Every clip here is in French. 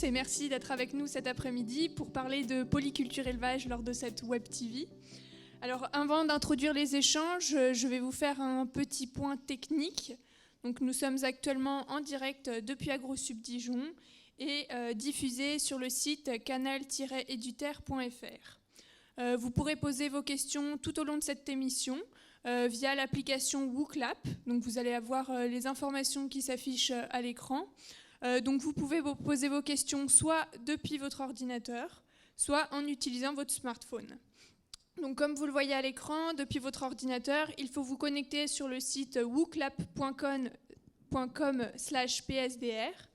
et merci d'être avec nous cet après-midi pour parler de polyculture élevage lors de cette Web TV. Alors avant d'introduire les échanges, je vais vous faire un petit point technique. Donc, nous sommes actuellement en direct depuis AgroSup Dijon et diffusés sur le site canal-edutaire.fr. Vous pourrez poser vos questions tout au long de cette émission via l'application WooClap. Donc vous allez avoir les informations qui s'affichent à l'écran. Donc vous pouvez vous poser vos questions soit depuis votre ordinateur, soit en utilisant votre smartphone. Donc comme vous le voyez à l'écran, depuis votre ordinateur, il faut vous connecter sur le site wooclap.com/psdr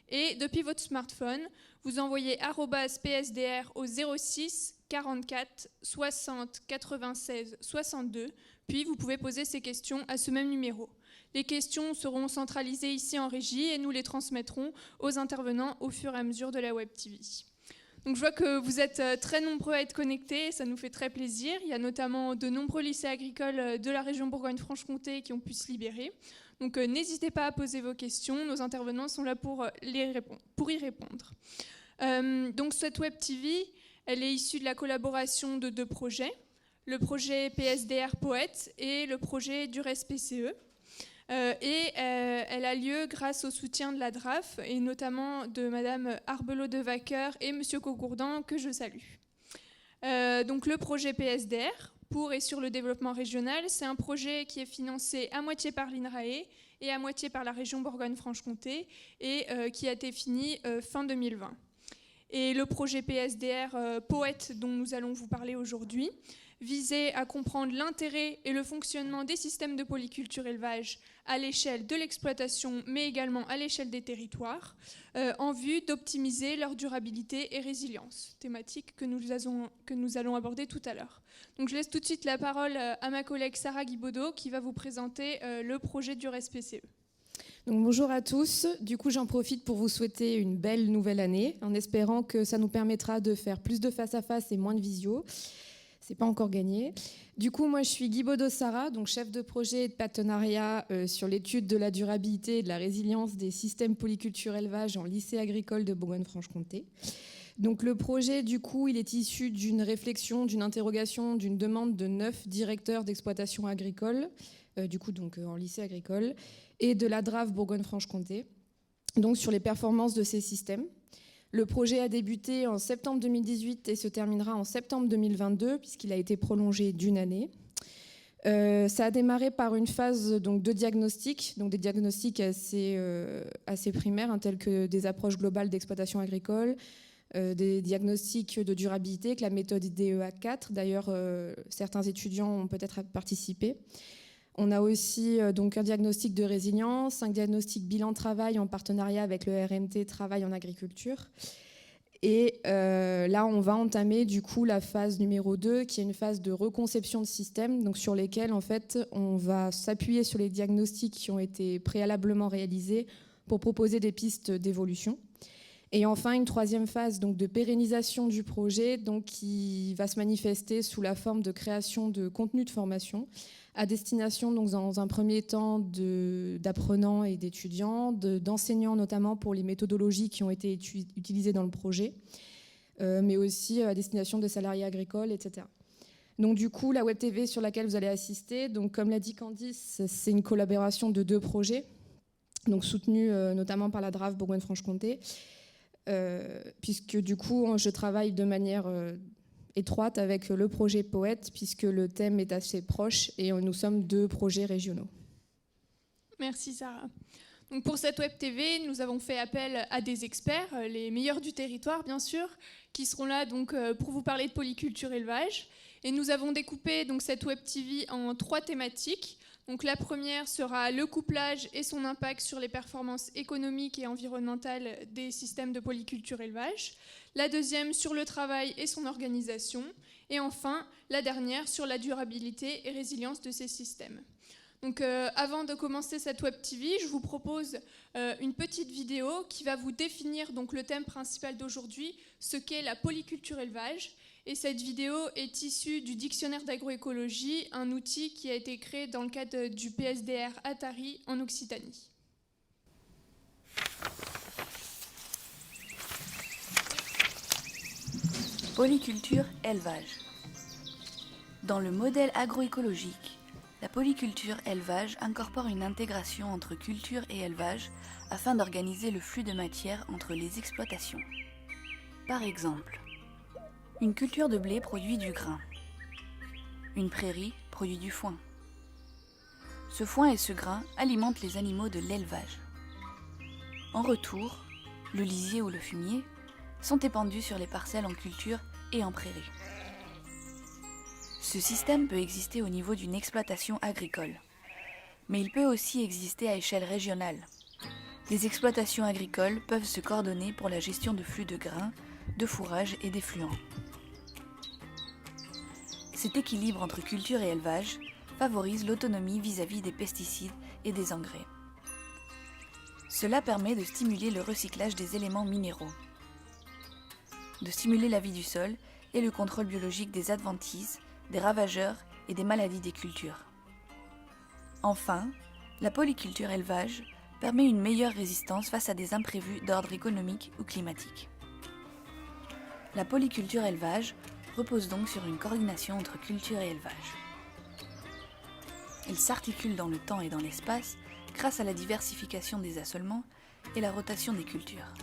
et depuis votre smartphone, vous envoyez @psdr au 06 44 60 96 62, puis vous pouvez poser ces questions à ce même numéro. Les questions seront centralisées ici en régie et nous les transmettrons aux intervenants au fur et à mesure de la Web TV. Donc je vois que vous êtes très nombreux à être connectés, ça nous fait très plaisir. Il y a notamment de nombreux lycées agricoles de la région Bourgogne-Franche-Comté qui ont pu se libérer. Donc n'hésitez pas à poser vos questions, nos intervenants sont là pour y répondre. Donc cette Web TV, elle est issue de la collaboration de deux projets, le projet PSDR Poète et le projet Dures PCE. Elle a lieu grâce au soutien de la DRAF et notamment de Madame Arbelot de Vaquer et Monsieur Cogourdan que je salue. Donc le projet PSDR, pour et sur le développement régional, c'est un projet qui est financé à moitié par l'INRAE et à moitié par la région Bourgogne-Franche-Comté et qui a été fini fin 2020. Et le projet PSDR Poète dont nous allons vous parler aujourd'hui visait à comprendre l'intérêt et le fonctionnement des systèmes de polyculture élevage à l'échelle de l'exploitation, mais également à l'échelle des territoires, en vue d'optimiser leur durabilité et résilience, thématique que nous allons aborder tout à l'heure. Donc je laisse tout de suite la parole à ma collègue Sarah Guibaudot qui va vous présenter le projet Dures PCE. Donc, bonjour à tous. Du coup, j'en profite pour vous souhaiter une belle nouvelle année, en espérant que ça nous permettra de faire plus de face-à-face et moins de visio. C'est pas encore gagné. Du coup, moi, je suis Guibaudot Sarah, donc chef de projet et de partenariat sur l'étude de la durabilité et de la résilience des systèmes polyculture élevage en lycée agricole de Bourgogne-Franche-Comté. Donc, le projet, du coup, il est issu d'une réflexion, d'une interrogation, d'une demande de 9 directeurs d'exploitation agricole, en lycée agricole, et de la DRAF Bourgogne-Franche-Comté, donc sur les performances de ces systèmes. Le projet a débuté en septembre 2018 et se terminera en septembre 2022, puisqu'il a été prolongé d'une année. Ça a démarré par une phase donc, de diagnostic, donc des diagnostics assez primaires, tels que des approches globales d'exploitation agricole, des diagnostics de durabilité, avec la méthode DEA4. D'ailleurs, certains étudiants ont peut-être participé. On a aussi donc un diagnostic de résilience, un diagnostic bilan travail en partenariat avec le RMT Travail en agriculture. Et là, on va entamer du coup la phase numéro 2, qui est une phase de reconception de système, donc sur lesquels en fait on va s'appuyer sur les diagnostics qui ont été préalablement réalisés pour proposer des pistes d'évolution. Et enfin, une troisième phase donc, de pérennisation du projet donc, qui va se manifester sous la forme de création de contenu de formation à destination, donc, dans un premier temps, d'apprenants et d'étudiants, d'enseignants notamment pour les méthodologies qui ont été utilisées dans le projet, mais aussi à destination des salariés agricoles, etc. Donc du coup, la Web TV sur laquelle vous allez assister, donc, comme l'a dit Candice, c'est une collaboration de 2 projets, donc soutenus notamment par la DRAF Bourgogne-Franche-Comté, puisque du coup, je travaille de manière étroite avec le projet Poète, puisque le thème est assez proche et nous sommes 2 projets régionaux. Merci Sarah. Donc pour cette Web TV, nous avons fait appel à des experts, les meilleurs du territoire bien sûr, qui seront là donc, pour vous parler de polyculture élevage. Et nous avons découpé donc, cette Web TV en 3 thématiques. Donc la première sera le couplage et son impact sur les performances économiques et environnementales des systèmes de polyculture élevage. La deuxième sur le travail et son organisation. Et enfin, la dernière sur la durabilité et résilience de ces systèmes. Donc avant de commencer cette Web TV, je vous propose une petite vidéo qui va vous définir donc, le thème principal d'aujourd'hui, ce qu'est la polyculture élevage. Et cette vidéo est issue du dictionnaire d'agroécologie, un outil qui a été créé dans le cadre du PSDR Atari en Occitanie. Polyculture élevage. Dans le modèle agroécologique, la polyculture élevage incorpore une intégration entre culture et élevage afin d'organiser le flux de matière entre les exploitations. Par exemple, une culture de blé produit du grain. Une prairie produit du foin. Ce foin et ce grain alimentent les animaux de l'élevage. En retour, le lisier ou le fumier sont épandus sur les parcelles en culture et en prairie. Ce système peut exister au niveau d'une exploitation agricole, mais il peut aussi exister à échelle régionale. Les exploitations agricoles peuvent se coordonner pour la gestion de flux de grains, de fourrage et d'effluents. Cet équilibre entre culture et élevage favorise l'autonomie vis-à-vis des pesticides et des engrais. Cela permet de stimuler le recyclage des éléments minéraux, de stimuler la vie du sol et le contrôle biologique des adventices, des ravageurs et des maladies des cultures. Enfin, la polyculture élevage permet une meilleure résistance face à des imprévus d'ordre économique ou climatique. La polyculture élevage repose donc sur une coordination entre culture et élevage. Elle s'articule dans le temps et dans l'espace grâce à la diversification des assolements et la rotation des cultures.